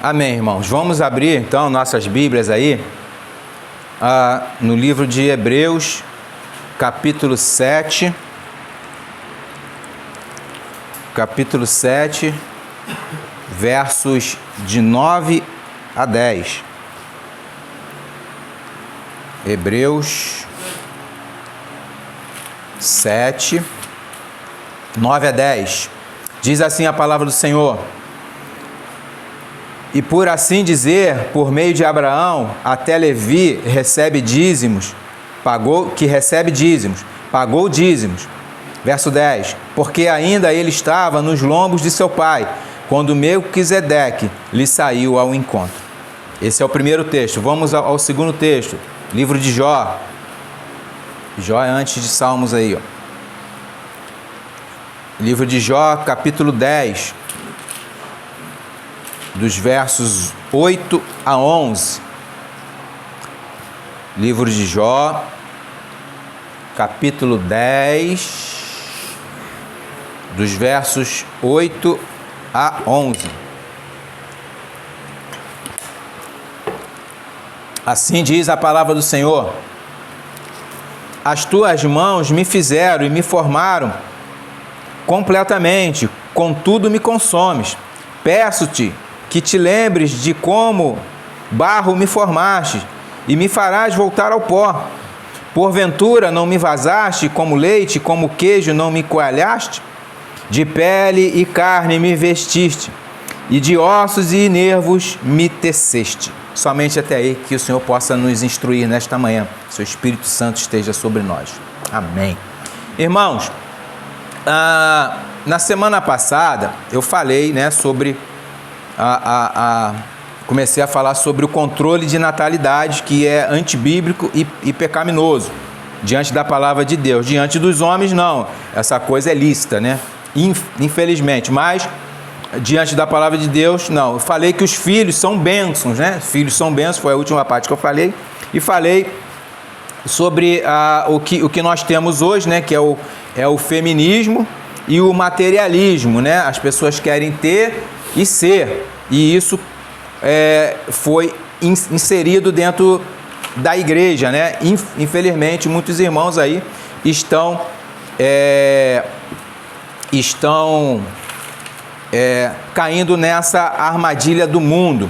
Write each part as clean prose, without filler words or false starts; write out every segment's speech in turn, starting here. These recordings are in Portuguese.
Amém, irmãos. Vamos abrir, então, nossas Bíblias aí, no livro de Hebreus, capítulo 7. Capítulo 7, versos de 9 a 10. Hebreus 7, 9 a 10. Diz assim a palavra do Senhor: e por assim dizer, por meio de Abraão, até Levi recebe dízimos, pagou dízimos. Verso 10, porque ainda ele estava nos lombos de seu pai, quando Melquisedeque lhe saiu ao encontro. Esse é o primeiro texto. Vamos ao segundo texto, livro de Jó. Jó é antes de Salmos aí, ó. Livro de Jó, capítulo 10, dos versos 8 a 11. Livro de Jó, capítulo 10, dos versos 8 a 11. Assim diz a palavra do Senhor: as tuas mãos me fizeram e me formaram completamente, contudo me consomes. Peço-te que te lembres de como barro me formaste e me farás voltar ao pó. Porventura não me vazaste como leite, como queijo não me coalhaste? De pele e carne me vestiste, e de ossos e nervos me teceste. Somente até aí, que o Senhor possa nos instruir nesta manhã. Seu Espírito Santo esteja sobre nós. Amém. Irmãos, na semana passada eu falei, sobre comecei a falar sobre o controle de natalidade, que é antibíblico e pecaminoso diante da palavra de Deus. Diante dos homens, não. Essa coisa é lícita, infelizmente, mas diante da palavra de Deus, não. Eu falei que os filhos são bênçãos, Filhos são bênçãos, foi a última parte que eu falei. E falei sobre o que nós temos hoje, que é o feminismo e o materialismo, As pessoas querem ter e ser, e isso foi inserido dentro da igreja, Infelizmente, muitos irmãos aí estão caindo nessa armadilha do mundo,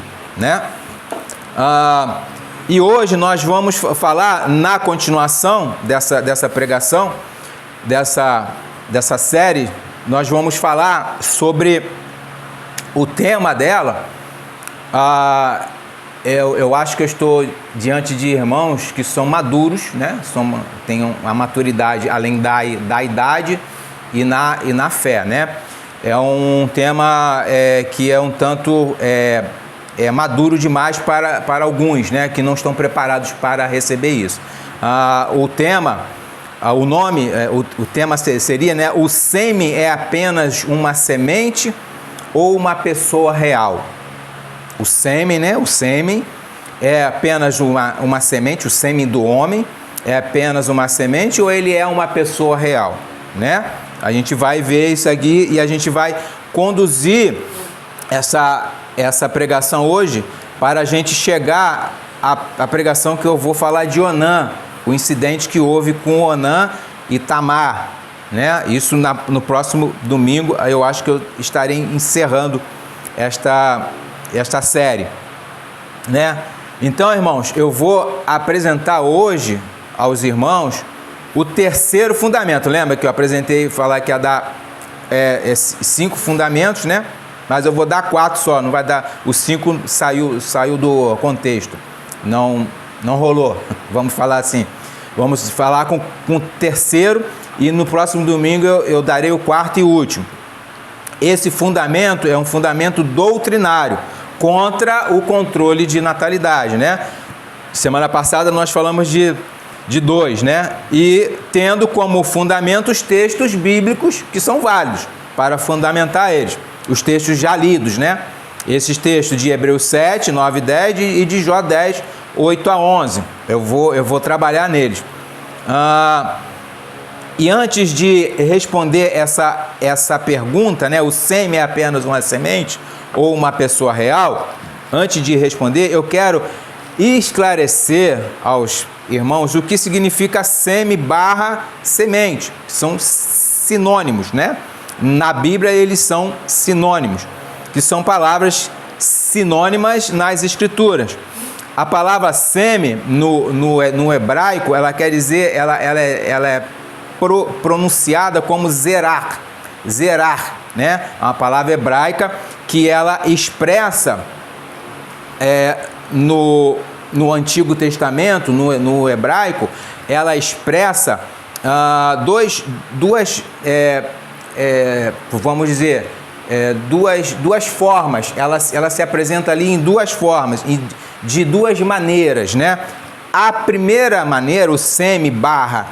E hoje nós vamos falar, na continuação dessa pregação, dessa série, nós vamos falar sobre o tema dela. Eu acho que eu estou diante de irmãos que são maduros, têm uma maturidade além da idade e na fé, É um tema que é um tanto maduro demais para alguns, que não estão preparados para receber isso. O tema seria, o sêmen é apenas uma semente ou uma pessoa real? O sêmen, o sêmen é apenas uma semente, o sêmen do homem é apenas uma semente ou ele é uma pessoa real, A gente vai ver isso aqui e a gente vai conduzir essa pregação hoje para a gente chegar à pregação que eu vou falar de Onã, o incidente que houve com Onã e Tamar, Isso no próximo domingo, eu acho que eu estarei encerrando esta série, Então, irmãos, eu vou apresentar hoje aos irmãos o terceiro fundamento. Lembra que eu apresentei, falar que ia dar 5 fundamentos, Mas eu vou dar 4 só, não vai dar. O 5 saiu do contexto, não rolou. Vamos falar assim. Vamos falar com o terceiro e no próximo domingo eu darei o 4º e último. Esse fundamento é um fundamento doutrinário contra o controle de natalidade, Semana passada nós falamos de 2, E tendo como fundamento os textos bíblicos que são válidos para fundamentar eles. Os textos já lidos, Esses textos de Hebreus 7, 9 e 10 e de Jó 10, 8 a 11. Eu vou trabalhar neles. E antes de responder essa pergunta, o sêmen é apenas uma semente ou uma pessoa real, antes de responder, eu quero esclarecer aos irmãos o que significa seme barra semente. São sinônimos, né? Na Bíblia eles são sinônimos, que são palavras sinônimas nas Escrituras. A palavra seme no hebraico, ela quer dizer, ela é pronunciada como zerar, né? É uma palavra hebraica que ela expressa no Antigo Testamento, no hebraico, ela expressa vamos dizer, duas formas. Ela se apresenta ali em duas formas, de duas maneiras, né? A primeira maneira, o seme barra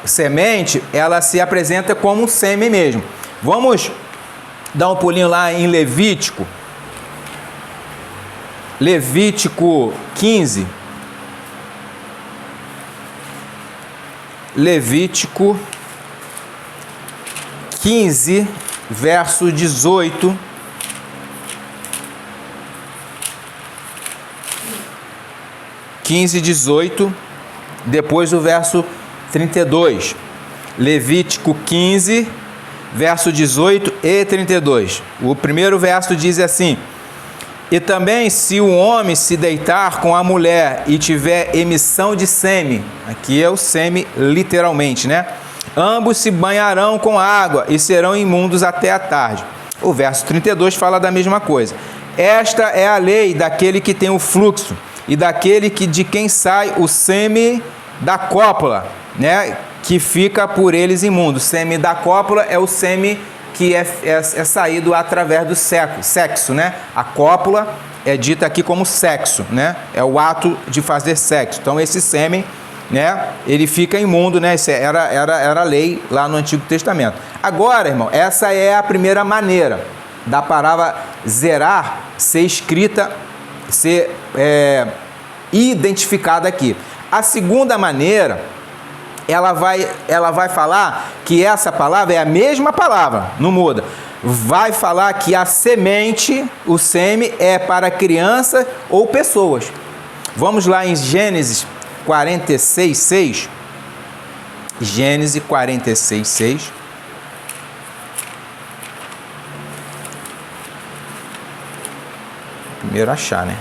semente, ela se apresenta como um seme mesmo. Vamos dar um pulinho lá em Levítico. Levítico 15. Levítico 15, verso 18. Depois do verso 32. Levítico 15, verso 18 e 32. O primeiro verso diz assim: e também se o homem se deitar com a mulher e tiver emissão de sêmen, aqui é o sêmen literalmente, né? Ambos se banharão com água e serão imundos até a tarde. O verso 32 fala da mesma coisa. Esta é a lei daquele que tem o fluxo e daquele de quem sai o sêmen da cópula, né? Que fica por eles imundo. O sêmen da cópula é o sêmen que é saído através do sexo, né? A cópula é dita aqui como sexo, né? É o ato de fazer sexo. Então esse sêmen, né? Ele fica imundo, né? Isso era a lei lá no Antigo Testamento. Agora, irmão, essa é a primeira maneira da palavra zerar ser escrita, ser identificada aqui. A segunda maneira, ela vai falar que essa palavra é a mesma palavra, não muda. Vai falar que a semente, o seme, é para criança ou pessoas. Vamos lá em Gênesis 46:6. Gênesis 46:6. Primeiro achar, né?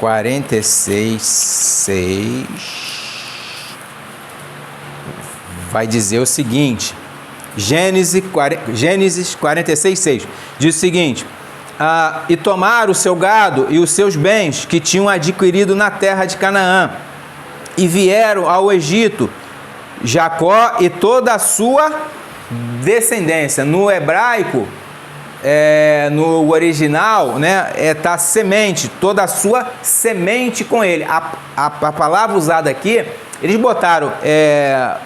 46:6. Vai dizer o seguinte, Gênesis 46:6, diz o seguinte: e tomaram o seu gado e os seus bens que tinham adquirido na terra de Canaã, e vieram ao Egito, Jacó e toda a sua descendência. No hebraico, no original, né, tá semente, toda a sua semente com ele. A palavra usada aqui, eles botaram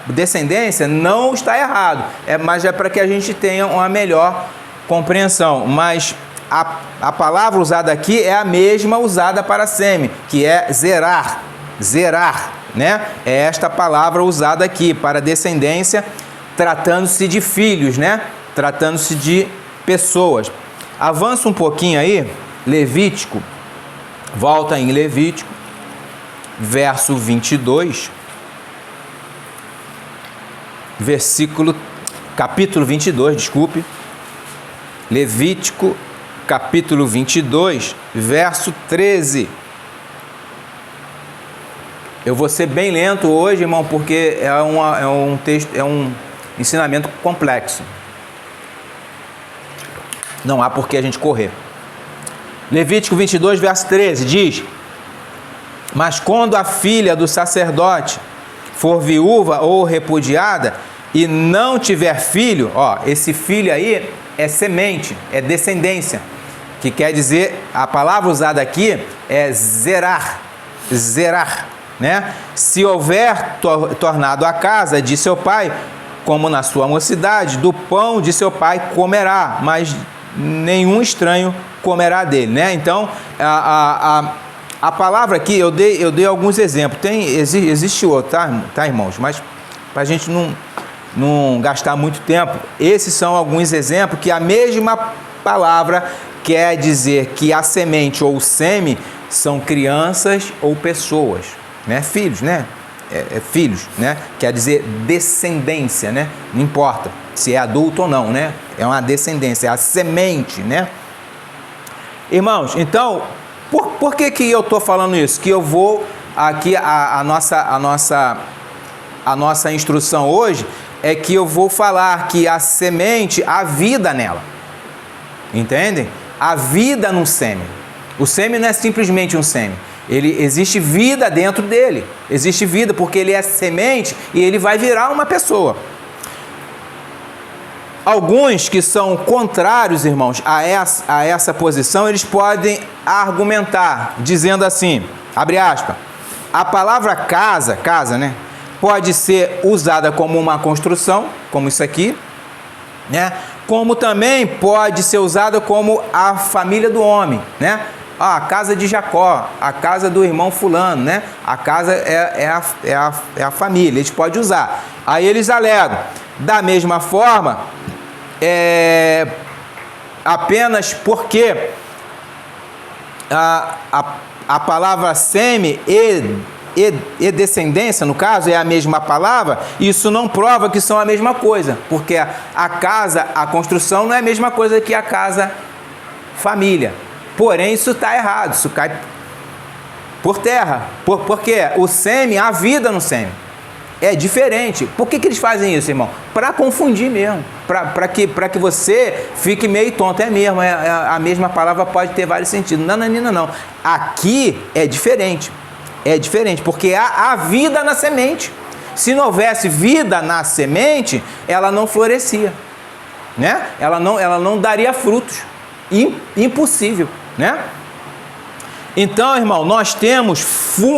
descendência, não está errado, mas é para que a gente tenha uma melhor compreensão. Mas a palavra usada aqui é a mesma usada para seme, que é zerar, né? É esta palavra usada aqui para descendência, tratando-se de filhos, né? Tratando-se de pessoas. Avança um pouquinho aí, Levítico, volta em Levítico, verso 22, capítulo 22, desculpe, Levítico, capítulo 22, verso 13. Eu vou ser bem lento hoje, irmão, porque é um texto, é um ensinamento complexo. Não há por que a gente correr. Levítico 22, verso 13, diz: mas quando a filha do sacerdote for viúva ou repudiada e não tiver filho, esse filho aí é semente, é descendência, que quer dizer, a palavra usada aqui é zerar, né? Se houver tornado a casa de seu pai, como na sua mocidade, do pão de seu pai comerá, mas nenhum estranho comerá dele, né? Então, a palavra aqui, eu dei alguns exemplos, existe outro, tá, irmãos? Mas para a gente não gastar muito tempo, esses são alguns exemplos que a mesma palavra quer dizer que a semente ou o sêmen são crianças ou pessoas, né? Filhos, né? Filhos, né? Quer dizer descendência, né? Não importa se é adulto ou não, né? É uma descendência, é a semente, né? Irmãos, então, por que eu estou falando isso? Que eu vou aqui, a nossa instrução hoje é que eu vou falar que a semente, há vida nela. Entendem? Há vida no sêmen. O sêmen não é simplesmente um sêmen. Existe vida dentro dele. Existe vida porque ele é semente e ele vai virar uma pessoa. Alguns que são contrários, irmãos, a essa posição, eles podem argumentar, dizendo assim, abre aspas, a palavra casa, né, pode ser usada como uma construção, como isso aqui, né, como também pode ser usada como a família do homem, né, a casa de Jacó, a casa do irmão fulano, né, a casa é a família, eles podem usar. Aí eles alegam, da mesma forma, apenas porque a palavra seme e descendência, no caso, é a mesma palavra, isso não prova que são a mesma coisa, porque a casa, a construção não é a mesma coisa que a casa família. Porém, isso está errado, isso cai por terra, porque o sêmen, há vida no sêmen. É diferente. Por que eles fazem isso, irmão? Para confundir mesmo. Para que você fique meio tonto. É mesmo, a mesma palavra pode ter vários sentidos. Não. Aqui é diferente. É diferente, porque há vida na semente. Se não houvesse vida na semente, ela não florescia, né? Ela não daria frutos. Impossível, né? Então, irmão, nós temos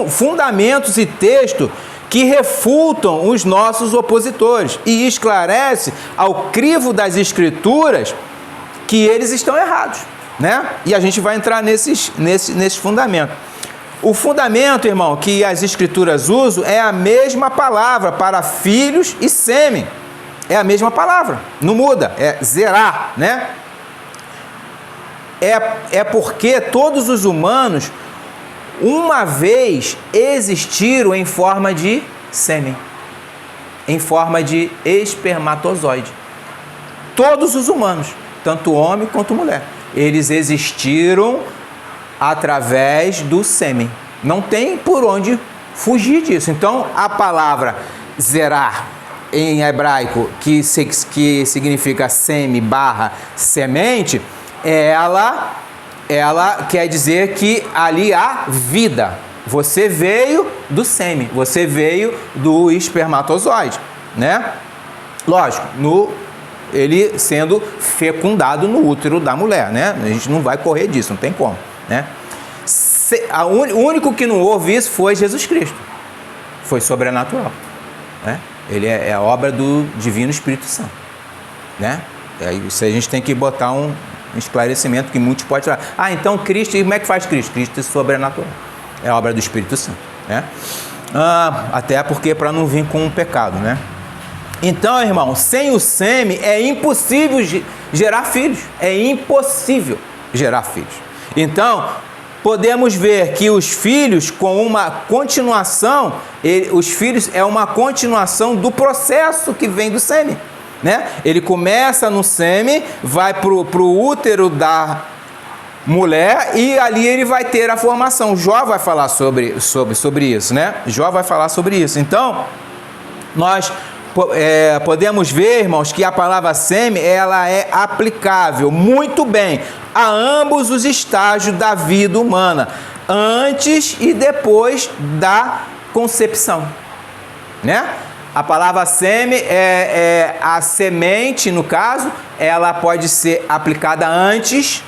fundamentos e textos que refutam os nossos opositores e esclarece ao crivo das escrituras que eles estão errados, né? E a gente vai entrar nesses fundamentos. O fundamento, irmão, que as escrituras usam é a mesma palavra para filhos e sêmen. É a mesma palavra, não muda, é zerar, né? É porque todos os humanos uma vez existiram em forma de sêmen, em forma de espermatozoide. Todos os humanos, tanto homem quanto mulher, eles existiram através do sêmen. Não tem por onde fugir disso. Então, a palavra zerar em hebraico, que significa sêmen / semente, ela quer dizer que ali há vida. Você veio do sêmen, você veio do espermatozoide, né? Lógico, ele sendo fecundado no útero da mulher, né? A gente não vai correr disso, não tem como, né? O único que não houve isso foi Jesus Cristo. Foi sobrenatural, né? Ele é a obra do Divino Espírito Santo, né? Isso a gente tem que botar um esclarecimento que muitos podem falar. Então Cristo, e como é que faz Cristo? Cristo é sobrenatural. É obra do Espírito Santo, né? Até porque para não vir com um pecado, né? Então, irmão, sem o sêmen é impossível gerar filhos. É impossível gerar filhos. Então, podemos ver que os filhos, com uma continuação, os filhos é uma continuação do processo que vem do sêmen, né? Ele começa no sêmen, vai para o útero da mulher e ali ele vai ter a formação. Jó vai falar sobre isso, né? Jó vai falar sobre isso. Então, nós podemos ver, irmãos, que a palavra sêmen, ela é aplicável muito bem a ambos os estágios da vida humana, antes e depois da concepção, né? A palavra sêmen é a semente, no caso, ela pode ser aplicada antes,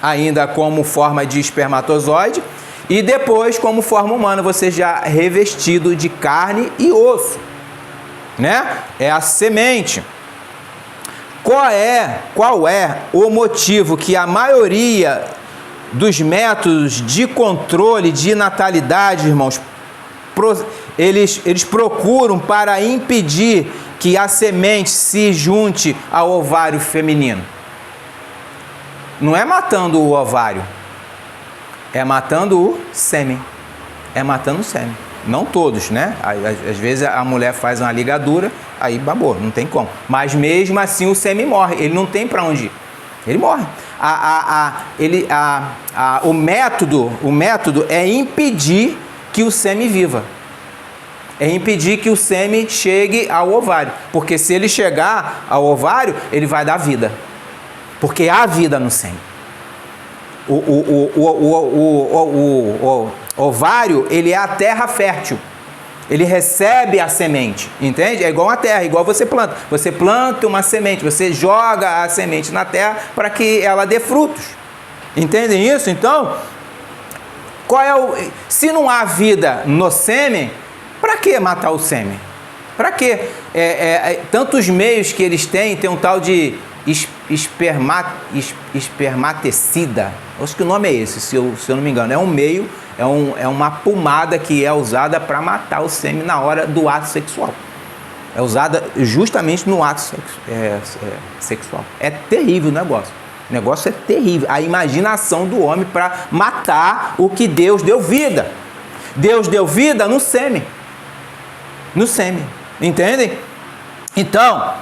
ainda como forma de espermatozoide, e depois como forma humana, você já revestido de carne e osso, né? É a semente. Qual é o motivo que a maioria dos métodos de controle de natalidade, irmãos, eles procuram para impedir que a semente se junte ao ovário feminino? não é matando o ovário, é matando o sêmen. É matando o sêmen. Não todos, né? Às vezes a mulher faz uma ligadura, aí babou, não tem como. Mas mesmo assim o sêmen morre, ele não tem para onde ir. Ele morre. O método é impedir que o sêmen viva. É impedir que o sêmen chegue ao ovário. Porque se ele chegar ao ovário, ele vai dar vida. Porque há vida no sêmen. O ovário, ele é a terra fértil. Ele recebe a semente, entende? É igual a terra, igual você planta. Você planta uma semente, você joga a semente na terra para que ela dê frutos. Entendem isso? Então, se não há vida no sêmen, para que matar o sêmen? Para que? Tantos meios que eles têm, tem um tal de espermaticida. Acho que o nome é esse, se eu não me engano. É um meio, é uma pomada que é usada para matar o sêmen na hora do ato sexual. É usada justamente no ato sexual. É terrível o negócio. O negócio é terrível. A imaginação do homem para matar o que Deus deu vida. Deus deu vida no sêmen. No sêmen. Entendem? Então,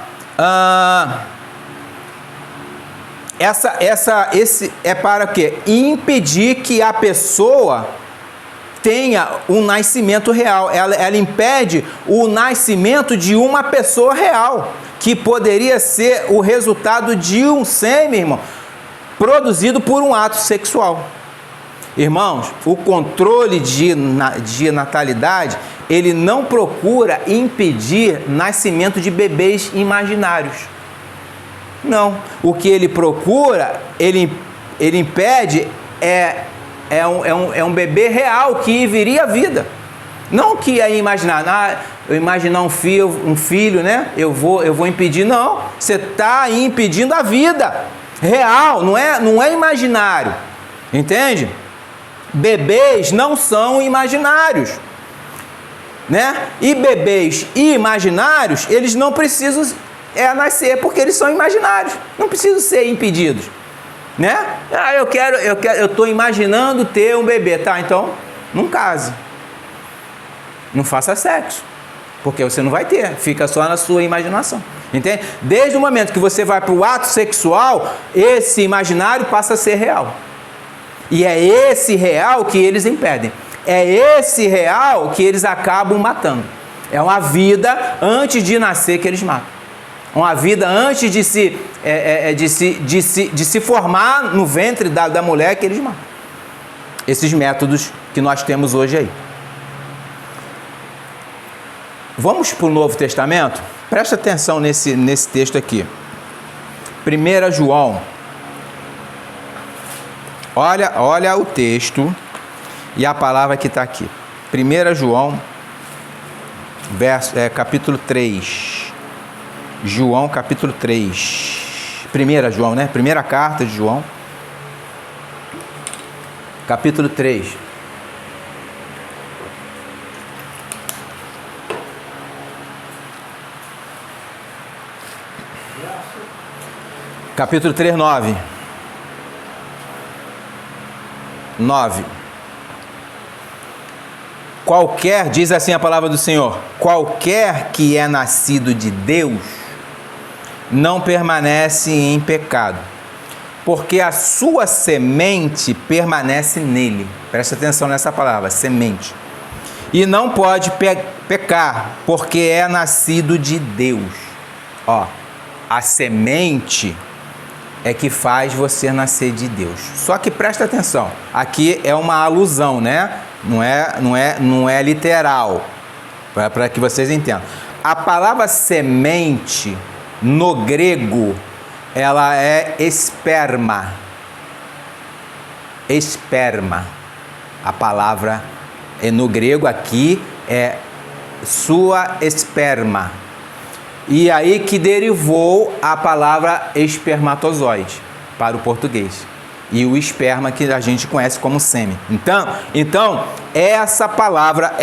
esse é para o quê? Impedir que a pessoa tenha um nascimento real. Ela impede o nascimento de uma pessoa real, que poderia ser o resultado de um sêmen, irmão, produzido por um ato sexual. Irmãos, o controle de natalidade, ele não procura impedir nascimento de bebês imaginários. Não. O que ele procura, ele impede um bebê real que viria à vida. Não que é imaginar, eu imaginar um filho, né? Eu vou impedir. Não. Você está impedindo a vida real, não é imaginário. Entende? Bebês não são imaginários, né? E bebês imaginários, eles não precisam nascer porque eles são imaginários, não precisam ser impedidos, né? Eu estou imaginando ter um bebê, tá? Então não case, não faça sexo, porque você não vai ter, fica só na sua imaginação, entende? Desde o momento que você vai para o ato sexual, esse imaginário passa a ser real. E é esse real que eles impedem. É esse real que eles acabam matando. É uma vida antes de nascer que eles matam. Uma vida antes de se formar no ventre da mulher que eles matam. Esses métodos que nós temos hoje aí. Vamos para o Novo Testamento? Presta atenção nesse texto aqui. 1 João. Olha o texto e a palavra que está aqui. 1 João, capítulo 3. João, capítulo 3. 1 João, né? Primeira carta de João. Capítulo 3. Capítulo 3, 9. 9. Qualquer, diz assim a palavra do Senhor, qualquer que é nascido de Deus não permanece em pecado, porque a sua semente permanece nele. Presta atenção nessa palavra, semente. E não pode pecar, porque é nascido de Deus. A semente é que faz você nascer de Deus. Só que presta atenção, aqui é uma alusão, né? Não é literal, para que vocês entendam. A palavra semente no grego, ela é esperma. Esperma. A palavra no grego aqui é sua esperma. E aí que derivou a palavra espermatozoide para o português. E o esperma que a gente conhece como sêmen. Então essa palavra,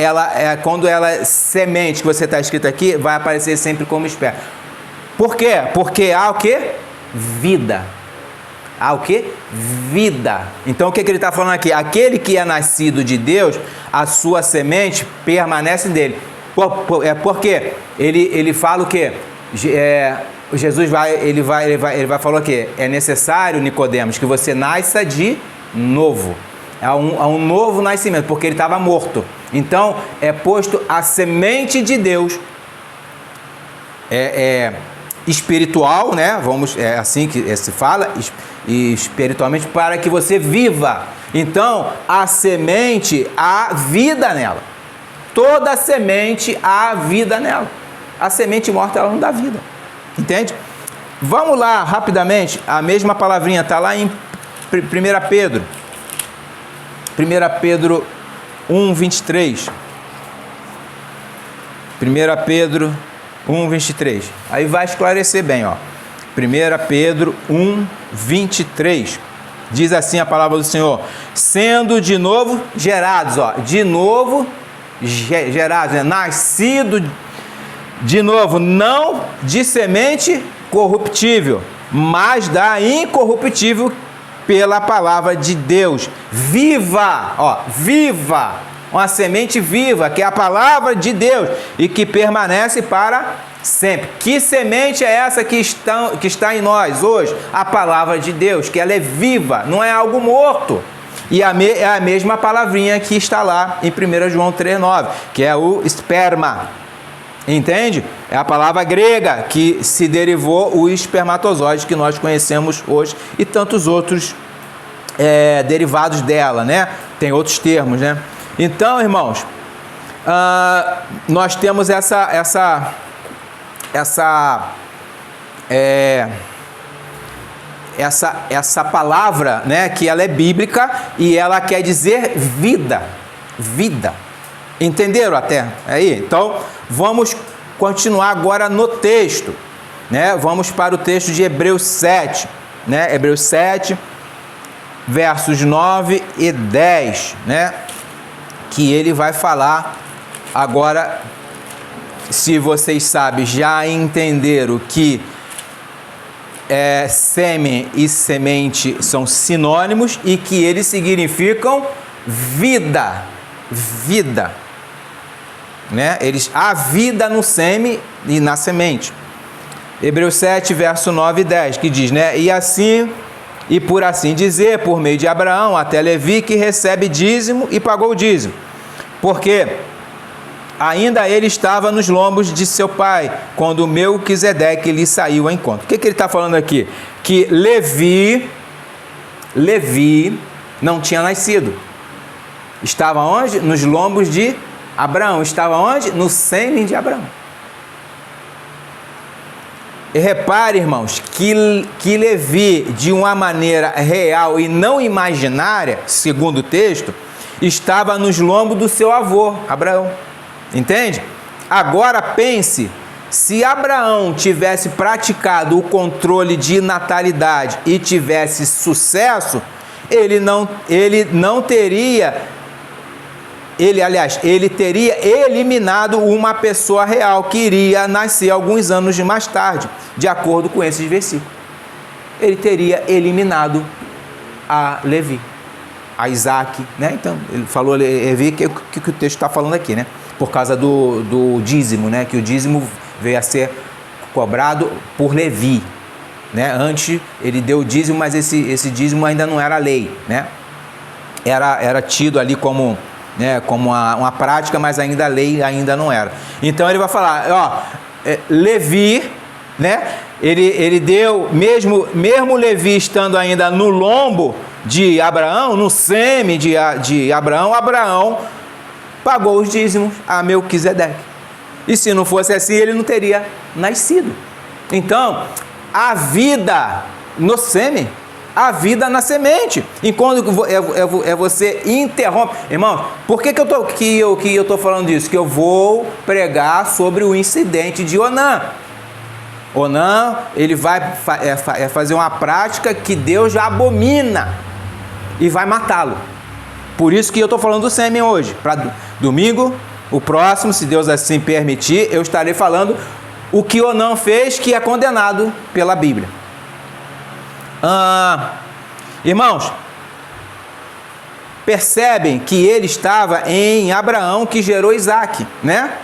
quando ela é semente, que você está escrito aqui, vai aparecer sempre como esperma. Por quê? Porque há o quê? Vida. a o quê? Vida. Então o que ele está falando aqui? Aquele que é nascido de Deus, a sua semente permanece dele. Por quê? Ele fala o quê? Jesus vai falar o quê? É necessário, Nicodemos, que você nasça de novo. Há um novo nascimento, porque ele estava morto. Então, é posto a semente de Deus, espiritual, né? É assim que se fala, espiritualmente, para que você viva. Então, a semente, há vida nela. Toda semente, há vida nela. A semente morta, ela não dá vida. Entende? Vamos lá, rapidamente, a mesma palavrinha está lá em 1 Pedro. 1 Pedro 1, 23. 1 Pedro 1, 23. Aí vai esclarecer bem, ó. 1 Pedro 1, 23. Diz assim a palavra do Senhor: sendo de novo gerados, ó. De novo gerados, né? Nascido de novo, não de semente corruptível, mas da incorruptível, pela palavra de Deus, viva, ó, viva, uma semente viva, que é a palavra de Deus, e que permanece para sempre. Que semente é essa que está em nós hoje? A palavra de Deus, que ela é viva, não é algo morto. E é a mesma palavrinha que está lá em 1 João 3,9, que é o esperma. Entende? É a palavra grega que se derivou o espermatozoide que nós conhecemos hoje e tantos outros derivados dela, né? Tem outros termos, né? Então, irmãos, nós temos essa palavra, né? Que ela é bíblica e ela quer dizer vida, vida. Entenderam até aí? Então, vamos continuar agora no texto, né? Vamos para o texto de Hebreus 7, né? Hebreus 7, versos 9 e 10, né? Que ele vai falar agora, se vocês sabem, já entenderam que sêmen e semente são sinônimos e que eles significam vida, vida. Né? Há vida no sêmen e na semente. Hebreus 7, verso 9 e 10, que diz, né? E por assim dizer, por meio de Abraão, até Levi, que recebe dízimo e pagou o dízimo. Porque ainda ele estava nos lombos de seu pai, quando Melquisedeque lhe saiu ao encontro. O que ele está falando aqui? Que Levi não tinha nascido. Estava onde? Nos lombos de Abraão. Estava onde? No sêmen de Abraão. E repare, irmãos, que Levi, de uma maneira real e não imaginária, segundo o texto, estava nos lombos do seu avô, Abraão. Entende? Agora pense, se Abraão tivesse praticado o controle de natalidade e tivesse sucesso, ele teria eliminado uma pessoa real que iria nascer alguns anos mais tarde, de acordo com esses versículos. Ele teria eliminado a Levi, a Isaac, né? Então, ele falou Levi, que o texto está falando aqui, né? Por causa do dízimo, né? Que o dízimo veio a ser cobrado por Levi, né? Antes ele deu o dízimo, mas esse dízimo ainda não era lei, né? Era tido ali como uma prática, mas ainda a lei ainda não era. Então ele vai falar, ó, Levi, né? Ele deu, mesmo Levi estando ainda no lombo de Abraão, no sêmen de Abraão pagou os dízimos a Melquisedeque. E se não fosse assim, ele não teria nascido. Então, a vida no sêmen, a vida na semente. Enquanto você interrompe. Irmão, por que eu estou falando disso? Que eu vou pregar sobre o incidente de Onã. Onã, ele vai fazer uma prática que Deus já abomina e vai matá-lo. Por isso que eu estou falando do sêmen hoje. Para domingo, o próximo, se Deus assim permitir, eu estarei falando o que Onã fez, que é condenado pela Bíblia. Irmãos, percebem que ele estava em Abraão, que gerou Isaac, né?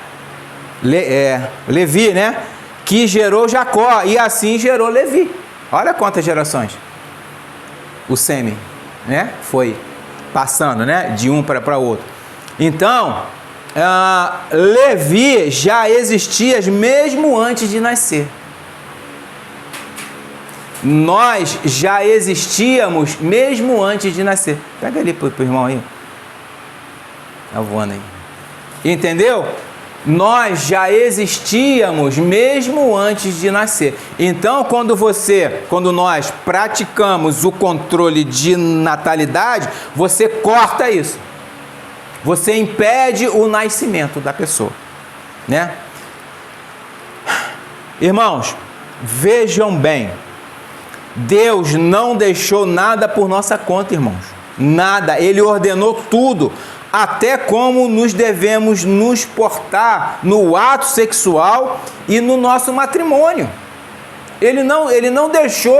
Levi, né? Que gerou Jacó, e assim gerou Levi. Olha quantas gerações o sêmen, né? Foi passando, né? De um para outro. Então, Levi já existia mesmo antes de nascer. Nós já existíamos mesmo antes de nascer. Pega ali pro irmão aí. Tá voando aí. Entendeu? Nós já existíamos mesmo antes de nascer. Então, quando nós praticamos o controle de natalidade, você corta isso. Você impede o nascimento da pessoa, né? Irmãos, vejam bem. Deus não deixou nada por nossa conta, irmãos. Nada. Ele ordenou tudo. Até como nos devemos nos portar no ato sexual e no nosso matrimônio. Ele não deixou,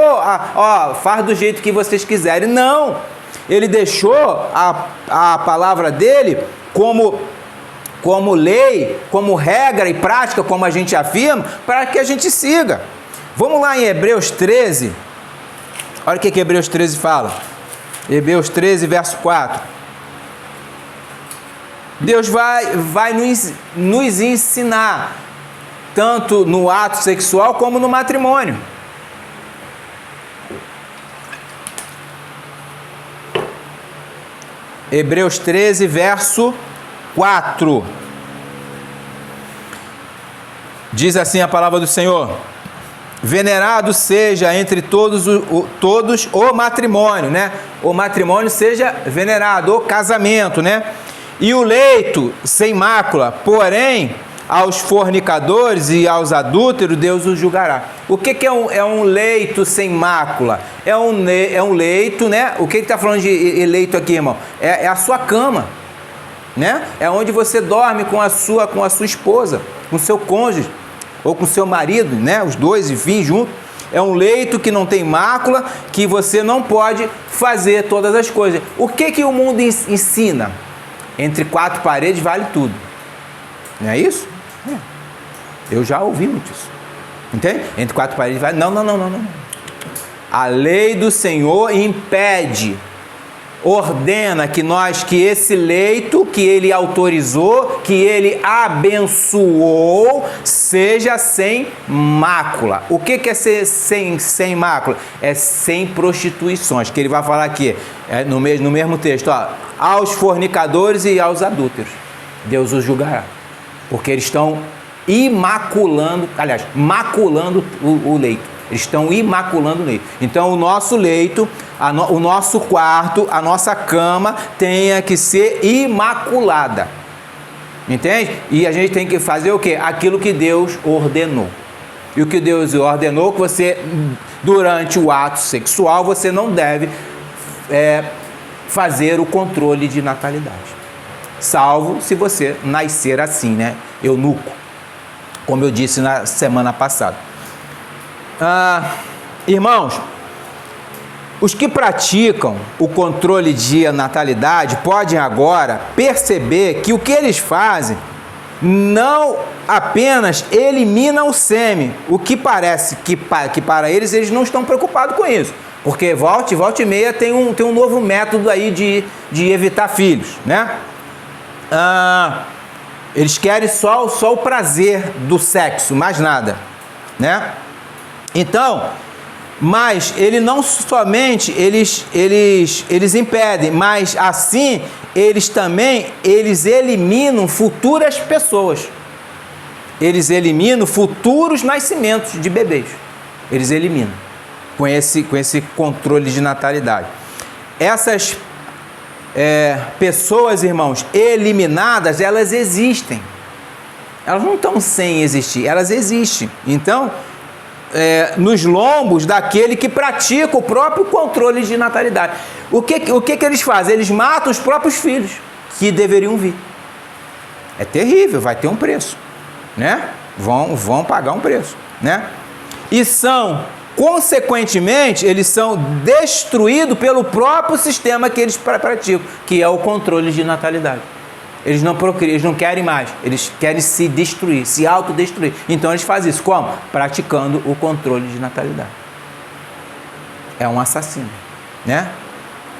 faz do jeito que vocês quiserem. Não. Ele deixou a palavra dele como lei, como regra e prática, como a gente afirma, para que a gente siga. Vamos lá em Hebreus 13. Olha o que Hebreus 13 fala. Hebreus 13, verso 4. Deus vai nos ensinar, tanto no ato sexual como no matrimônio. Hebreus 13, verso 4. Diz assim a palavra do Senhor: venerado seja entre todos o matrimônio, né? O matrimônio seja venerado, o casamento, né? E o leito sem mácula, porém, aos fornicadores e aos adúlteros, Deus os julgará. O que é um leito sem mácula? É um leito, né? O que está falando de leito aqui, irmão? É a sua cama, né? É onde você dorme com a sua esposa, com o seu cônjuge, ou com o seu marido, né? Os dois, enfim, juntos. É um leito que não tem mácula, que você não pode fazer todas as coisas. O que o mundo ensina? Entre quatro paredes vale tudo. Não é isso? Eu já ouvi muito isso. Entende? Entre quatro paredes vale... Não. A lei do Senhor impede, ordena que esse leito que ele autorizou, que ele abençoou, seja sem mácula. O que é ser sem mácula? É sem prostituições, que ele vai falar aqui, no mesmo texto, aos fornicadores e aos adúlteros. Deus os julgará, porque eles estão maculando o leito. Eles estão imaculando o leito. Então, o nosso leito, o nosso quarto, a nossa cama tenha que ser imaculada. Entende? E a gente tem que fazer o quê? Aquilo que Deus ordenou. E o que Deus ordenou, que você, durante o ato sexual, você não deve fazer o controle de natalidade. Salvo se você nascer assim, né? Eunuco. Como eu disse na semana passada. Irmãos, os que praticam o controle de natalidade podem agora perceber que o que eles fazem não apenas elimina o sêmen, o que parece que para eles não estão preocupados com isso, porque volta e meia tem um novo método aí de evitar filhos, né? Eles querem só o prazer do sexo, mais nada, né? Então, mas ele não somente eles impedem, mas assim eles eliminam futuras pessoas. Eles eliminam futuros nascimentos de bebês. Eles eliminam com esse controle de natalidade. Essas pessoas, irmãos, eliminadas, elas existem. Elas não estão sem existir, elas existem. Então, nos lombos daquele que pratica o próprio controle de natalidade. O que eles fazem? Eles matam os próprios filhos que deveriam vir. É terrível, vai ter um preço, né? Vão pagar um preço, né? E são consequentemente, eles são destruídos pelo próprio sistema que eles praticam, que é o controle de natalidade. Eles não procriam, eles não querem mais, eles querem se destruir, se autodestruir. Então eles fazem isso como? Praticando o controle de natalidade. É um assassino, né?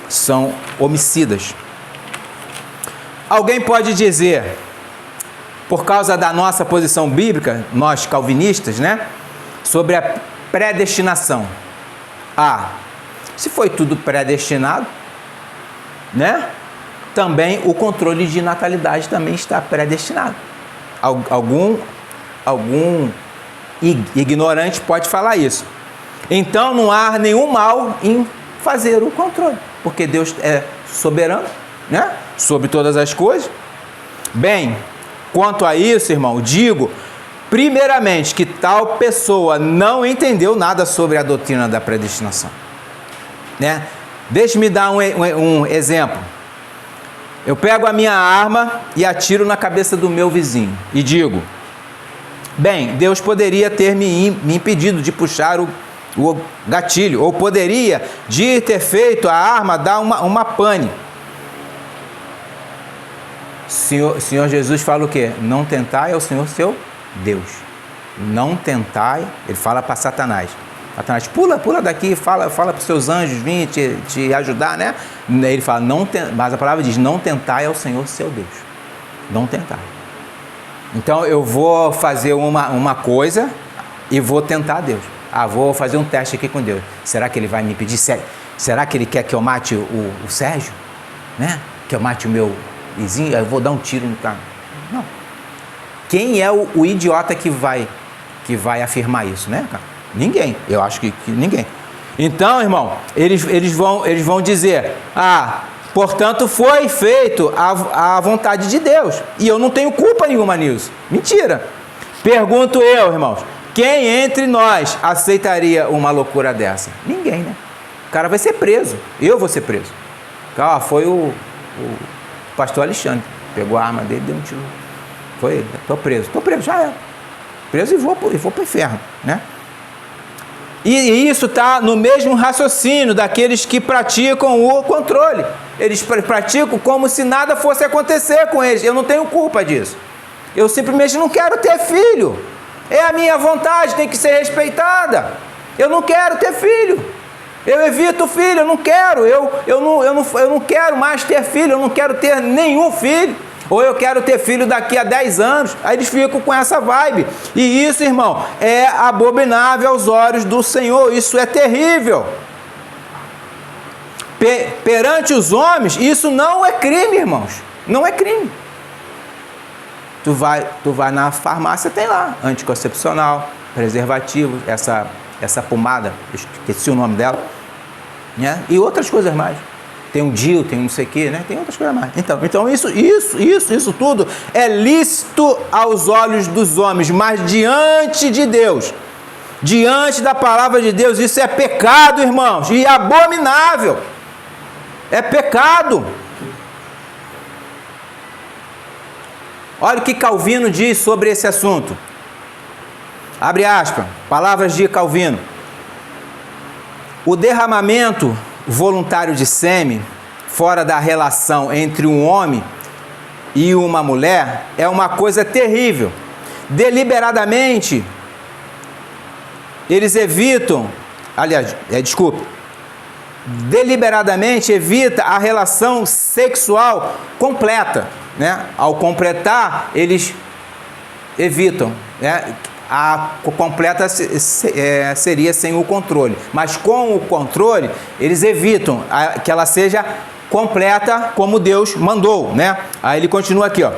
São homicidas. Alguém pode dizer, por causa da nossa posição bíblica, nós calvinistas, né? Sobre a predestinação. Se foi tudo predestinado, né? Também o controle de natalidade também está predestinado. Algum ignorante pode falar isso. Então não há nenhum mal em fazer o controle, porque Deus é soberano, né? Sobre todas as coisas. Bem, quanto a isso, irmão, digo, primeiramente, que tal pessoa não entendeu nada sobre a doutrina da predestinação, né? Deixe-me dar um exemplo. Eu pego a minha arma e atiro na cabeça do meu vizinho e digo, bem, Deus poderia ter me impedido de puxar o gatilho, ou poderia de ter feito a arma dar uma pane. Senhor Jesus fala o quê? Não tentai ao Senhor seu Deus. Não tentai, ele fala para Satanás. Satanás, pula daqui, fala para os seus anjos virem te ajudar, né? Ele fala, mas a palavra diz, não tentai ao Senhor seu Deus. Não tentai. Então eu vou fazer uma coisa e vou tentar Deus. Vou fazer um teste aqui com Deus. Será que ele vai me pedir? Será que ele quer que eu mate o Sérgio? Né? Que eu mate o meu vizinho? Eu vou dar um tiro no cara. Não. Quem é o idiota que vai afirmar isso, né, cara? Ninguém. Eu acho que ninguém. Então, irmão, eles vão dizer, portanto foi feito a vontade de Deus. E eu não tenho culpa nenhuma nisso. Mentira. Pergunto eu, irmãos, quem entre nós aceitaria uma loucura dessa? Ninguém, né? O cara vai ser preso. Eu vou ser preso. Foi o pastor Alexandre. Pegou a arma dele e deu um tiro. Foi ele. Estou preso, já é. Preso e vou para o inferno, né? E isso está no mesmo raciocínio daqueles que praticam o controle. Eles praticam como se nada fosse acontecer com eles. Eu não tenho culpa disso. Eu simplesmente não quero ter filho. É a minha vontade, tem que ser respeitada. Eu não quero ter filho. Eu evito filho, eu não quero. Eu não quero mais ter filho, eu não quero ter nenhum filho. Ou eu quero ter filho daqui a 10 anos. Aí eles ficam com essa vibe. E isso, irmão, é abominável aos olhos do Senhor. Isso é terrível. Perante os homens, isso não é crime, irmãos. Não é crime. Tu vai na farmácia, tem lá anticoncepcional, preservativo, essa pomada, esqueci o nome dela, né? E outras coisas mais. Tem um DIU, tem um não sei o que, né? Tem outras coisas mais. Então isso tudo é lícito aos olhos dos homens, mas diante de Deus, diante da palavra de Deus, isso é pecado, irmãos, e abominável. É pecado. Olha o que Calvino diz sobre esse assunto. Abre aspas, palavras de Calvino. O derramamento voluntário de sêmen, fora da relação entre um homem e uma mulher, é uma coisa terrível. Deliberadamente, eles evitam, deliberadamente evita a relação sexual completa, né? Ao completar, eles evitam, né? A completa seria sem o controle, mas com o controle, eles evitam que ela seja completa como Deus mandou, né? Aí ele continua aqui, ó.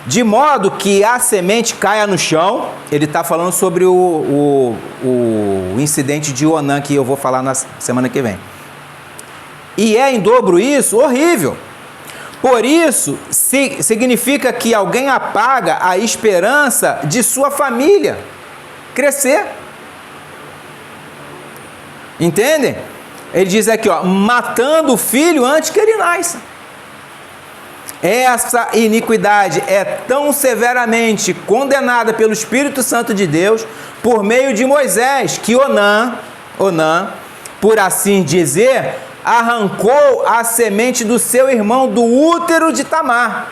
De modo que a semente caia no chão. Ele está falando sobre o incidente de Onã, que eu vou falar na semana que vem. E é em dobro isso, horrível. Por isso, significa que alguém apaga a esperança de sua família crescer. Entendem? Ele diz aqui, ó, matando o filho antes que ele nasça. Essa iniquidade é tão severamente condenada pelo Espírito Santo de Deus por meio de Moisés, que Onã, Onã, por assim dizer, arrancou a semente do seu irmão do útero de Tamar,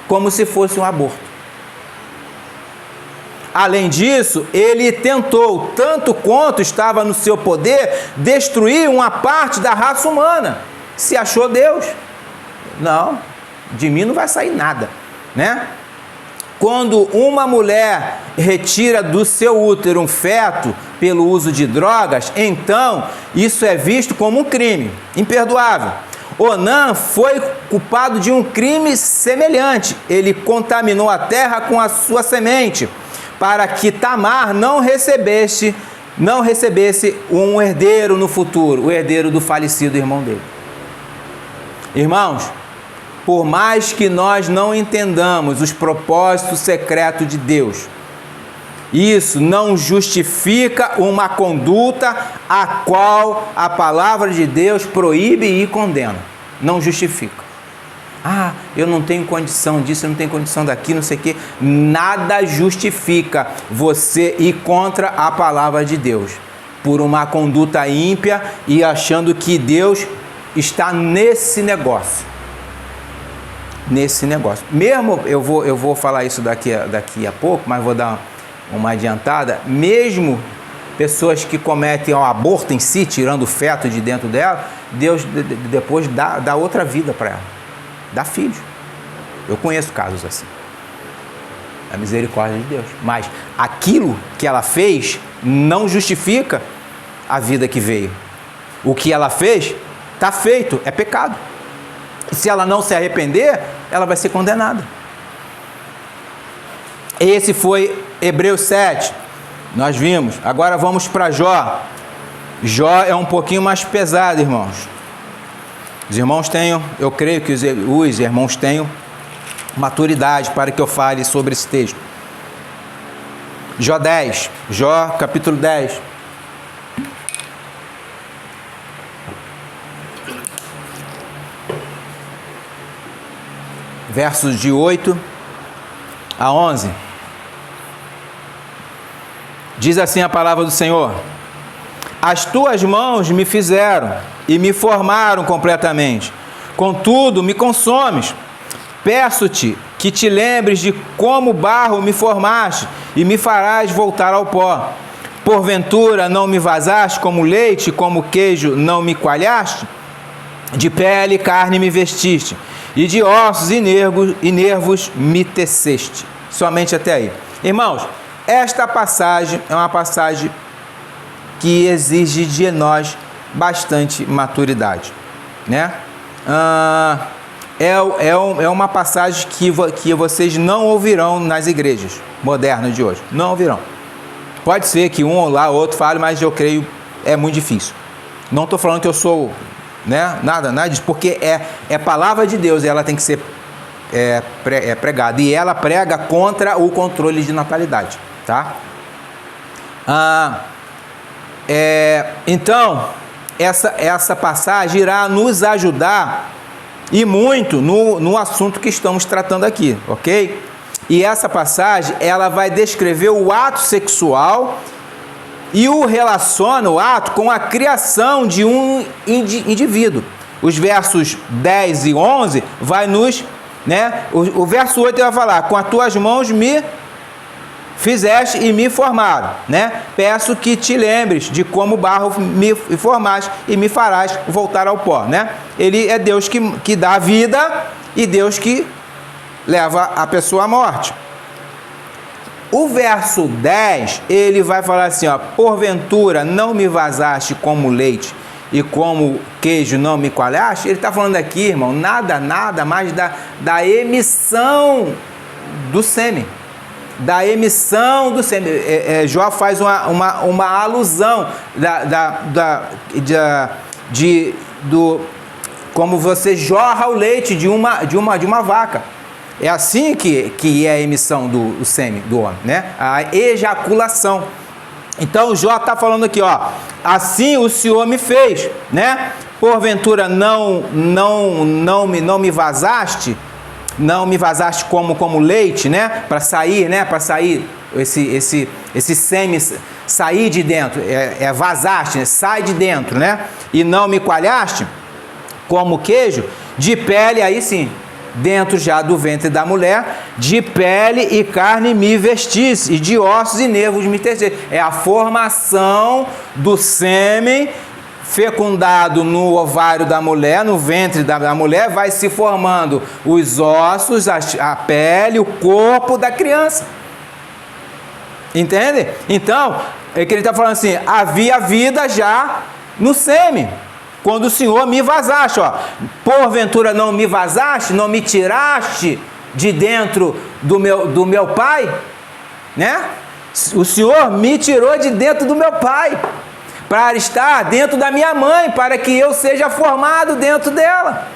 como se fosse um aborto. Além disso, ele tentou, tanto quanto estava no seu poder, destruir uma parte da raça humana. Se achou Deus. Não, de mim não vai sair nada, né? Quando uma mulher retira do seu útero um feto pelo uso de drogas, então isso é visto como um crime imperdoável. Onã foi culpado de um crime semelhante. Ele contaminou a terra com a sua semente, para que Tamar não recebesse um herdeiro no futuro, o herdeiro do falecido irmão dele. Irmãos, por mais que nós não entendamos os propósitos secretos de Deus, isso não justifica uma conduta a qual a palavra de Deus proíbe e condena. Não justifica. Ah, eu não tenho condição disso, eu não tenho condição daquilo, não sei o quê. Nada justifica você ir contra a palavra de Deus por uma conduta ímpia e achando que Deus está nesse negócio. Nesse negócio. Mesmo, eu vou falar isso daqui a pouco, mas vou dar uma adiantada. Mesmo pessoas que cometem o aborto em si, tirando o feto de dentro dela, Deus depois dá outra vida para ela. Dá filhos. Eu conheço casos assim. A misericórdia de Deus. Mas aquilo que ela fez não justifica a vida que veio. O que ela fez está feito, é pecado. E se ela não se arrepender, ela vai ser condenada. Esse foi Hebreus 7. Nós vimos. Agora vamos para Jó. Jó é um pouquinho mais pesado, irmãos. Os irmãos tenham, eu creio que os irmãos tenham maturidade para que eu fale sobre esse texto. Jó 10, Jó capítulo 10. Versos de 8 a 11. Diz assim a palavra do Senhor: as tuas mãos me fizeram e me formaram completamente. Contudo, me consomes. Peço-te que te lembres de como barro me formaste e me farás voltar ao pó. Porventura não me vazaste como leite, como queijo não me coalhaste? De pele e carne me vestiste, e de ossos e nervos me teceste. Somente até aí. Irmãos, esta passagem é uma passagem que exige de nós bastante maturidade, né? É uma passagem que vocês não ouvirão nas igrejas modernas de hoje. Não ouvirão. Pode ser que um ou lá outro fale, mas eu creio é muito difícil. Não estou falando que eu sou, né? Nada disso, porque é palavra de Deus e ela tem que ser pregada. E ela prega contra o controle de natalidade, tá? Então, essa passagem irá nos ajudar e muito no assunto que estamos tratando aqui, ok? E essa passagem, ela vai descrever o ato sexual e relaciona o ato com a criação de um indivíduo. Os versos 10 e 11 vai nos, né? O verso 8 vai falar: com as tuas mãos me fizeste e me formaram, né? Peço que te lembres de como barro me formaste e me farás voltar ao pó, né? Ele é Deus que dá a vida e Deus que leva a pessoa à morte. O verso 10, ele vai falar assim, ó: porventura não me vazaste como leite e como queijo não me coalhaste? Ele está falando aqui, irmão, nada mais da emissão do sêmen. Da emissão do sêmen. Jó faz uma alusão do como você jorra o leite de uma vaca. É assim que é a emissão do sêmen do homem, né? A ejaculação. Então o Jó está falando aqui, ó: assim o Senhor me fez, né? Porventura não me vazaste. Não me vazaste como leite, né? Para sair esse sêmen sair de dentro, vazaste, né? Sai de dentro, né? E não me coalhaste, como queijo, de pele, aí sim, dentro já do ventre da mulher, de pele e carne me vestisse, e de ossos e nervos me tecesse. É a formação do sêmen fecundado no ovário da mulher, no ventre da mulher, vai se formando os ossos, a pele, o corpo da criança. Entende? Então, é que ele está falando assim, havia vida já no sêmen. Quando o Senhor me vazaste, ó, porventura não me vazaste, não me tiraste de dentro do meu pai, né? O Senhor me tirou de dentro do meu pai, para estar dentro da minha mãe, para que eu seja formado dentro dela.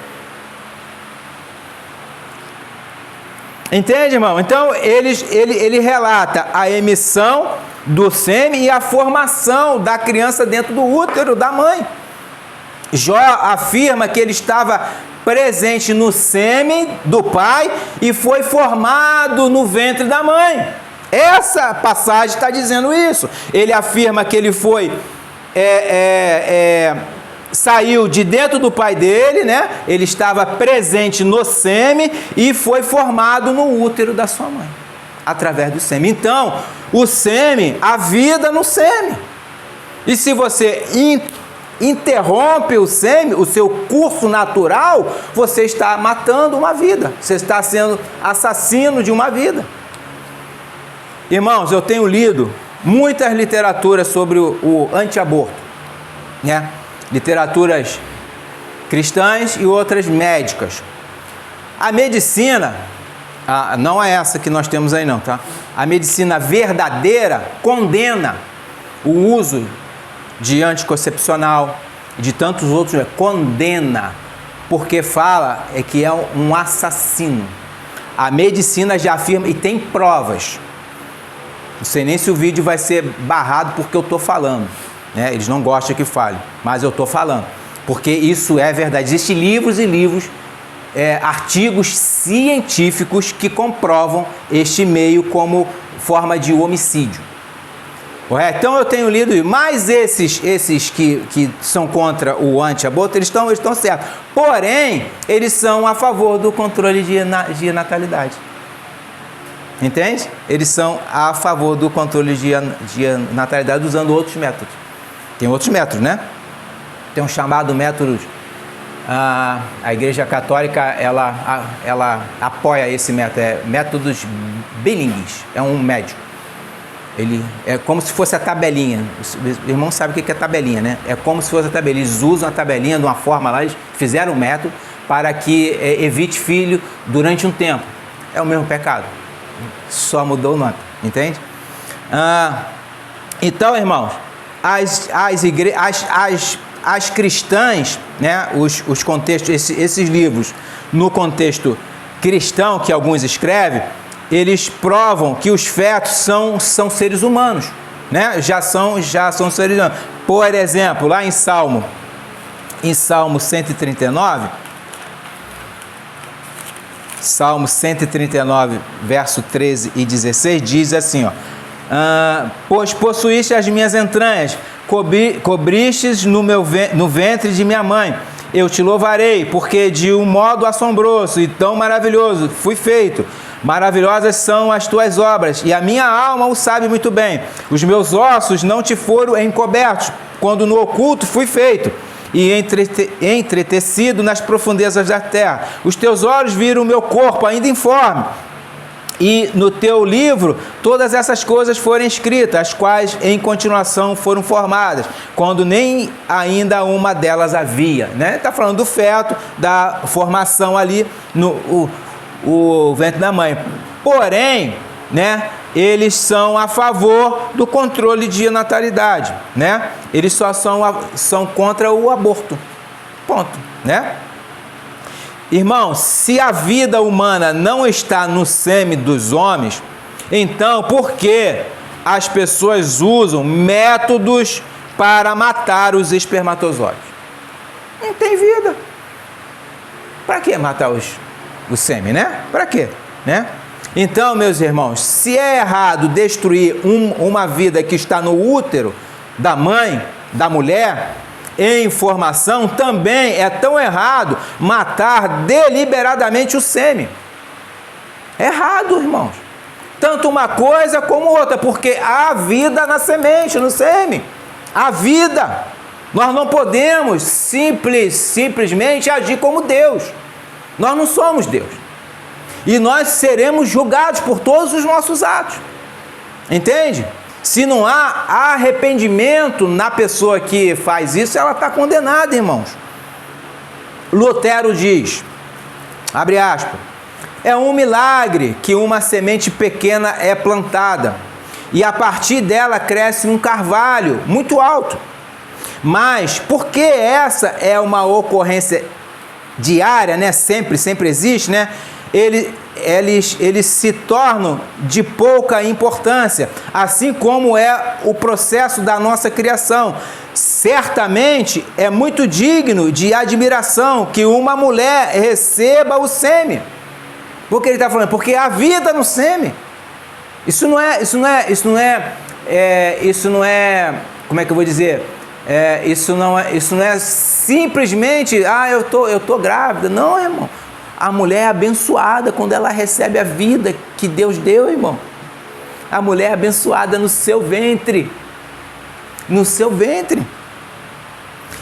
Entende, irmão? Então, ele relata a emissão do sêmen e a formação da criança dentro do útero da mãe. Jó afirma que ele estava presente no sêmen do pai e foi formado no ventre da mãe. Essa passagem está dizendo isso. Ele afirma que ele foi saiu de dentro do pai dele, né? Ele estava presente no sêmen e foi formado no útero da sua mãe, através do sêmen. Então, o sêmen, a vida no sêmen. E se você interrompe o sêmen, o seu curso natural, você está matando uma vida. Você está sendo assassino de uma vida. Irmãos, eu tenho lido muitas literaturas sobre o anti-aborto, né? Literaturas cristãs e outras médicas. A medicina, não é essa que nós temos aí não, tá? A medicina verdadeira condena o uso de anticoncepcional e de tantos outros, condena, porque fala que é um assassino. A medicina já afirma, e tem provas. Não sei nem se o vídeo vai ser barrado porque eu estou falando, né? Eles não gostam que fale, mas eu estou falando, porque isso é verdade. Existem livros e livros, artigos científicos que comprovam este meio como forma de homicídio. Então eu tenho lido, mas esses que são contra o anti-aborto, eles estão certos. Porém, eles são a favor do controle de natalidade. Entende? Eles são a favor do controle de natalidade usando outros métodos. Tem outros métodos, né? Tem um chamado método. A Igreja Católica ela apoia esse método. Métodos bilíngues. É um médico. Ele é como se fosse a tabelinha. O irmão sabe o que é tabelinha, né? É como se fosse a tabelinha. Eles usam a tabelinha de uma forma lá, eles fizeram um método para que evite filho durante um tempo. É o mesmo pecado. Só mudou o nome, entende? Então, irmãos, as cristãs, né? Os contextos, esses livros, no contexto cristão que alguns escrevem, eles provam que os fetos são seres humanos, né? Já são seres humanos. Por exemplo, lá em Salmo 139, Salmo 139, verso 13 e 16, diz assim, ó: pois possuíste as minhas entranhas, cobristes no ventre de minha mãe. Eu te louvarei, porque de um modo assombroso e tão maravilhoso fui feito. Maravilhosas são as tuas obras, e a minha alma o sabe muito bem. Os meus ossos não te foram encobertos, quando no oculto fui feito, e entretecido nas profundezas da terra. Os teus olhos viram o meu corpo ainda informe, e no teu livro todas essas coisas foram escritas, as quais em continuação foram formadas, quando nem ainda uma delas havia, né? Está falando do feto, da formação ali no o ventre da mãe. Porém, né, eles são a favor do controle de natalidade, né? Eles só são contra o aborto. Ponto, né? Irmão, se a vida humana não está no sêmen dos homens, então por que as pessoas usam métodos para matar os espermatozoides? Não tem vida. Para que matar o sêmen, né? Para quê? Né? Então, meus irmãos, se é errado destruir uma vida que está no útero da mãe, da mulher, em formação, também é tão errado matar deliberadamente o sêmen. É errado, irmãos. Tanto uma coisa como outra, porque há vida na semente, no sêmen. Há vida. Nós não podemos simplesmente agir como Deus. Nós não somos Deus. E nós seremos julgados por todos os nossos atos. Entende? Se não há arrependimento na pessoa que faz isso, ela está condenada, irmãos. Lutero diz, abre aspas, é um milagre que uma semente pequena é plantada e a partir dela cresce um carvalho muito alto. Mas porque essa é uma ocorrência diária, né? Sempre existe, né? Eles se tornam de pouca importância, assim como é o processo da nossa criação. Certamente é muito digno de admiração que uma mulher receba o sêmen. Por que ele está falando? Porque há vida no sêmen. Isso não é, como é que eu vou dizer? Isso não é simplesmente, eu tô grávida. Não, irmão. A mulher é abençoada quando ela recebe a vida que Deus deu, irmão. A mulher é abençoada no seu ventre. No seu ventre.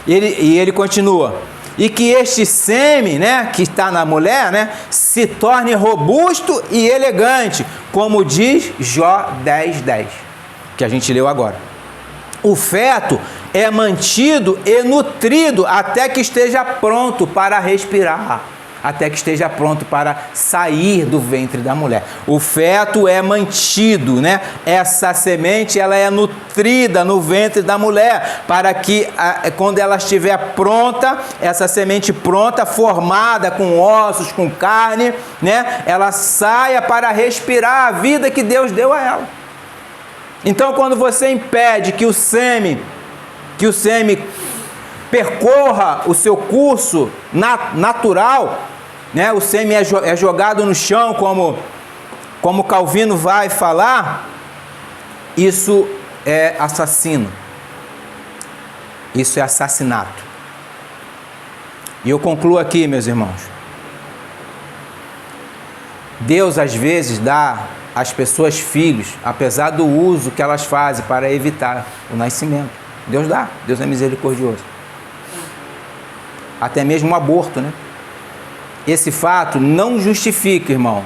E ele continua. E que este sêmen, né, que está na mulher, né, se torne robusto e elegante, como diz Jó 10:10, que a gente leu agora. O feto é mantido e nutrido até que esteja pronto para respirar. Até que esteja pronto para sair do ventre da mulher. O feto é mantido, né? Essa semente, ela é nutrida no ventre da mulher, para que quando ela estiver pronta, essa semente pronta, formada com ossos, com carne, né? Ela saia para respirar a vida que Deus deu a ela. Então, quando você impede que o sêmen percorra o seu curso natural, né? O sêmen é jogado no chão, como Calvino vai falar, isso é assassino. Isso é assassinato. E eu concluo aqui, meus irmãos. Deus, às vezes, dá às pessoas filhos, apesar do uso que elas fazem para evitar o nascimento. Deus dá. Deus é misericordioso. Até mesmo o aborto, né? Esse fato não justifica, irmão,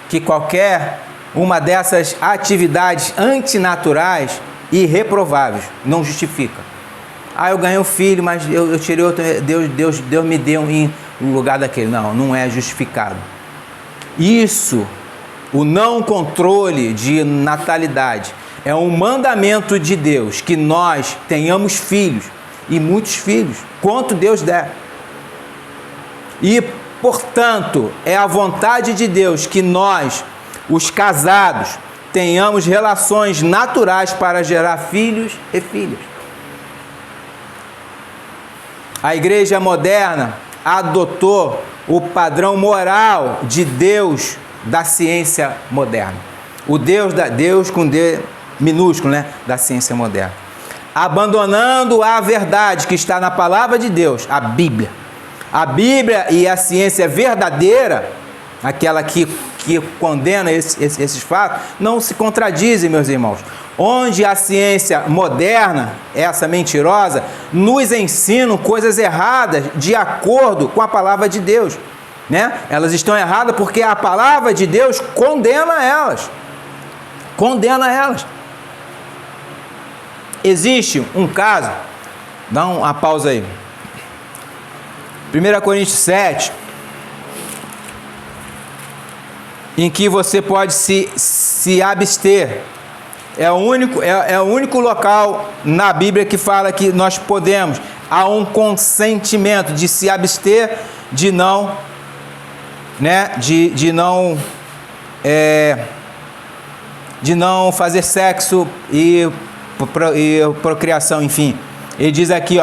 que qualquer uma dessas atividades antinaturais e reprováveis, não justifica. Eu ganhei um filho, mas eu tirei outro, Deus me deu no lugar daquele. Não é justificado. Isso, o não controle de natalidade, é um mandamento de Deus, que nós tenhamos filhos, e muitos filhos, quanto Deus der. E, portanto, é a vontade de Deus que nós, os casados, tenhamos relações naturais para gerar filhos e filhas. A igreja moderna adotou o padrão moral de Deus da ciência moderna. O Deus com D minúsculo, né? Da ciência moderna. Abandonando a verdade que está na palavra de Deus, a Bíblia. A Bíblia e a ciência verdadeira, aquela que condena esses fatos, não se contradizem, meus irmãos. Onde a ciência moderna, essa mentirosa, nos ensina coisas erradas de acordo com a palavra de Deus, né? Elas estão erradas porque a palavra de Deus condena elas. Condena elas. Existe um caso, dá uma pausa aí. 1 Coríntios 7, em que você pode se abster. É o único local na Bíblia que fala que nós podemos. Há um consentimento de se abster de não, né, de não fazer sexo e procriação, enfim. Ele diz aqui, 1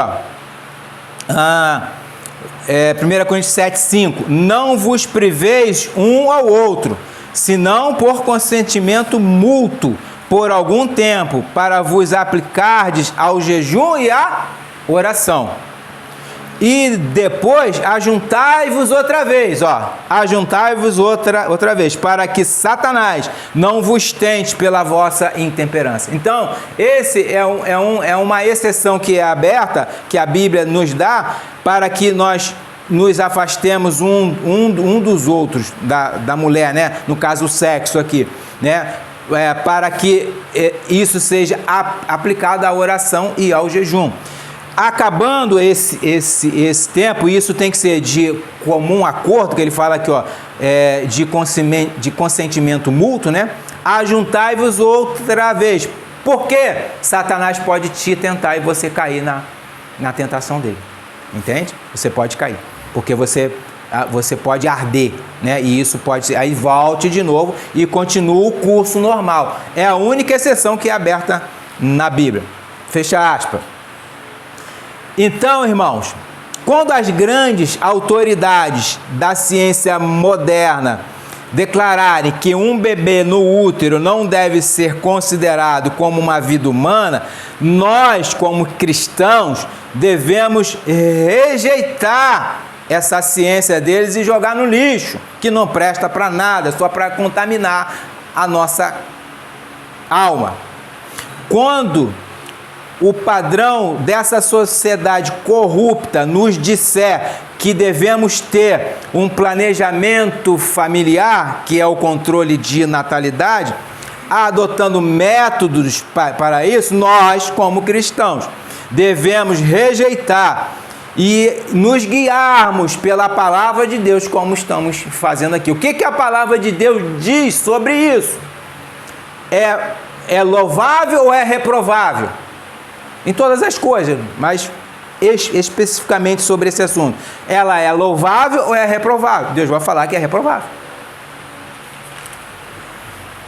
Coríntios 7:5, não vos priveis um ao outro, senão por consentimento mútuo, por algum tempo, para vos aplicardes ao jejum e à oração. E depois ajuntai-vos outra vez, ajuntai-vos outra vez, para que Satanás não vos tente pela vossa intemperância. Então, esse é uma exceção que é aberta, que a Bíblia nos dá, para que nós nos afastemos um dos outros, da mulher, né? No caso, o sexo aqui, né? Para que isso seja aplicado à oração e ao jejum. Acabando esse tempo, isso tem que ser de comum acordo, que ele fala aqui, de consentimento mútuo, né? Ajuntai-vos outra vez, porque Satanás pode te tentar e você cair na tentação dele, entende? Você pode cair, porque você pode arder, né? E isso pode ser, aí volte de novo e continua o curso normal. É a única exceção que é aberta na Bíblia. Fecha aspas. Então, irmãos, quando as grandes autoridades da ciência moderna declararem que um bebê no útero não deve ser considerado como uma vida humana, nós, como cristãos, devemos rejeitar essa ciência deles e jogar no lixo, que não presta para nada, só para contaminar a nossa alma. Quando o padrão dessa sociedade corrupta nos disser que devemos ter um planejamento familiar, que é o controle de natalidade, adotando métodos para isso, nós, como cristãos, devemos rejeitar e nos guiarmos pela palavra de Deus, como estamos fazendo aqui. O que a palavra de Deus diz sobre isso? É louvável ou é reprovável? Em todas as coisas, mas especificamente sobre esse assunto. Ela é louvável ou é reprovável? Deus vai falar que é reprovável.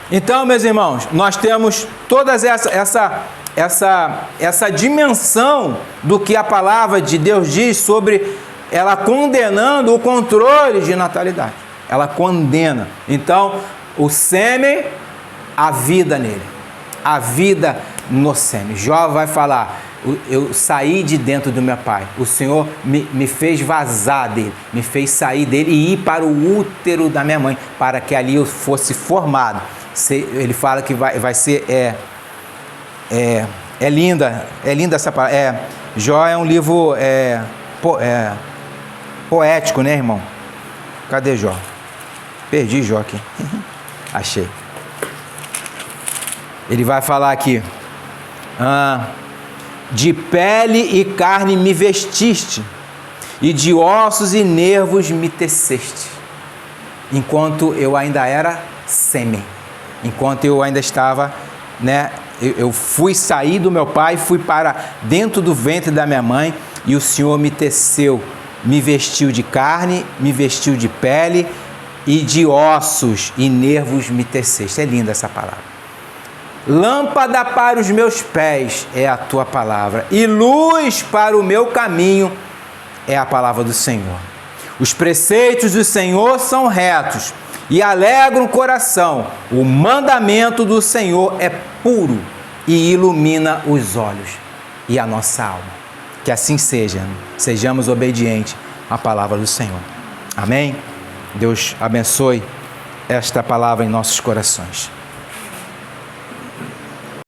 Então, meus irmãos, nós temos toda essa dimensão do que a palavra de Deus diz sobre ela condenando o controle de natalidade. Ela condena. Então, o sêmen, a vida nele. A vida no sêmen. Jó vai falar: eu saí de dentro do meu pai. O Senhor me fez vazar dele, me fez sair dele e ir para o útero da minha mãe, para que ali eu fosse formado. Ele fala que vai ser... É linda essa palavra. Jó é um livro poético, né, irmão? Cadê Jó? Perdi Jó aqui. Achei. Ele vai falar aqui: de pele e carne me vestiste, e de ossos e nervos me teceste, enquanto eu ainda era sêmen, enquanto eu ainda estava, né? Eu fui sair do meu pai, fui para dentro do ventre da minha mãe, e o Senhor me teceu, me vestiu de carne, me vestiu de pele, e de ossos e nervos me teceste. É linda essa palavra. Lâmpada para os meus pés é a tua palavra, e luz para o meu caminho é a palavra do Senhor. Os preceitos do Senhor são retos e alegram o coração. O mandamento do Senhor é puro e ilumina os olhos e a nossa alma. Que assim seja, sejamos obedientes à palavra do Senhor. Amém? Deus abençoe esta palavra em nossos corações.